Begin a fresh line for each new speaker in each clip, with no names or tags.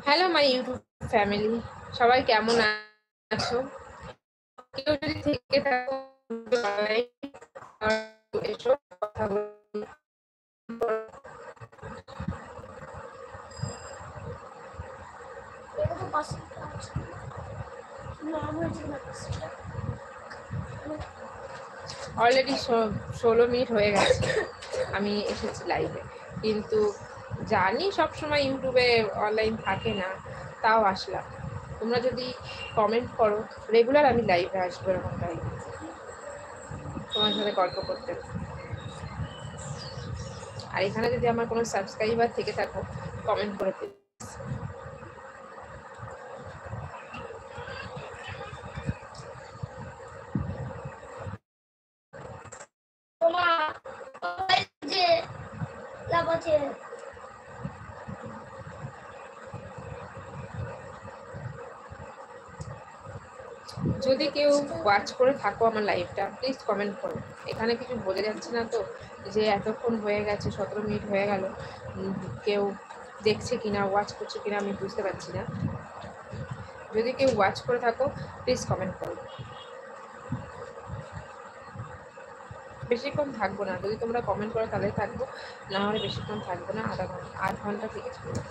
Hello my YouTube family, সবাই কেমন আছো? কেউ যদি থেকে থাকো এসো কথা বলি। অলরেডি 16 মিনিট হয়ে গেছে আমি এসেছি লাইভে, কিন্তু জানি সবসময় ইউটিউবে অনলাইন থাকে না, তাও আসলাম। তোমরা যদি কমেন্ট করো রেগুলার আমি লাইভে আসবো, এরকম লাইভে তোমার সাথে গল্প করতে। আর এখানে যদি আমার কোনো সাবস্ক্রাইবার থেকে থাকো কমেন্ট করে দিও। যদি কেউ ওয়াচ করে থাকো আমার লাইভটা, প্লিজ কমেন্ট করো। এখানে কিছু বোঝা যাচ্ছে না তো, যে এতক্ষণ হয়ে গেছে, 17 মিনিট হয়ে গেল, কেউ দেখছে কিনা, ওয়াচ করছে কিনা আমি বুঝতে পারছি না। যদি কেউ ওয়াচ করে থাকো প্লিজ কমেন্ট করো। বেশিক্ষণ থাকবো না, যদি তোমরা কমেন্ট করো তাহলে থাকবো, না হলে বেশিক্ষণ থাকবো না, আধ ঘন্টা থেকে চলে।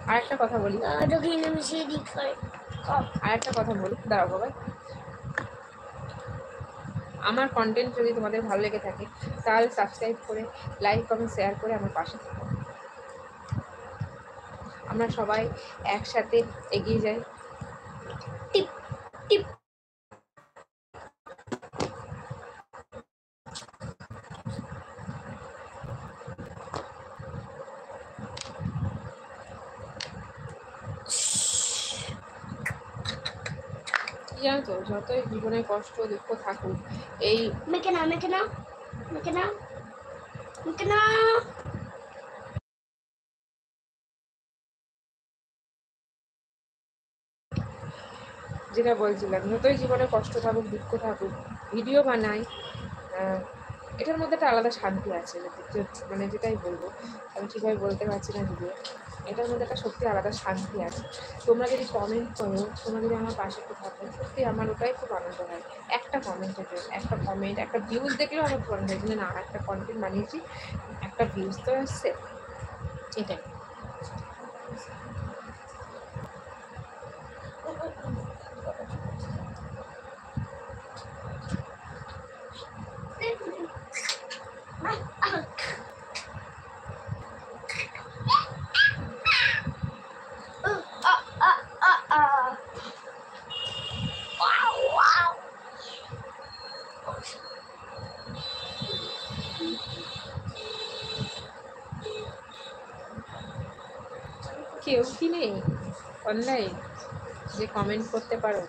আর একটা কথা বলি, দাঁড়াও বাবা। আমার কন্টেন্ট যদি তোমাদের ভালো লেগে থাকে তাহলে সাবস্ক্রাইব করে, লাইক, কমেন্ট, শেয়ার করে আমার পাশে থাকো। আমরা সবাই একসাথে এগিয়ে যাই। টিপ টিপ। জানো তো, যতই জীবনে কষ্ট দুঃখ থাকুক, এই যেটা বলছিলাম, যতই জীবনে কষ্ট থাকুক দুঃখ থাকুক, ভিডিও বানাই, এটার মধ্যে একটা আলাদা শান্তি আছে। মানে যেটাই বলবো, আমি ঠিকভাবে বলতে পারছি না, ভিডিও এটার মধ্যে একটা সত্যি আলাদা শান্তি আছে। তোমরা যদি কমেন্ট করো, তোমরা যদি আমার পাশে একটু থাকো, সত্যি আমার ওটাই খুব আনন্দ হয়। একটা কমেন্টের জন্য, একটা কমেন্ট, একটা ভিউজ দেখলেও আমার খুব আনন্দ হয়, যে না একটা কন্টেন্ট বানিয়েছি, একটা ভিউজ তো আসছে, এটাই। কেউ কি নেই অনলাইন যে কমেন্ট করতে পারো?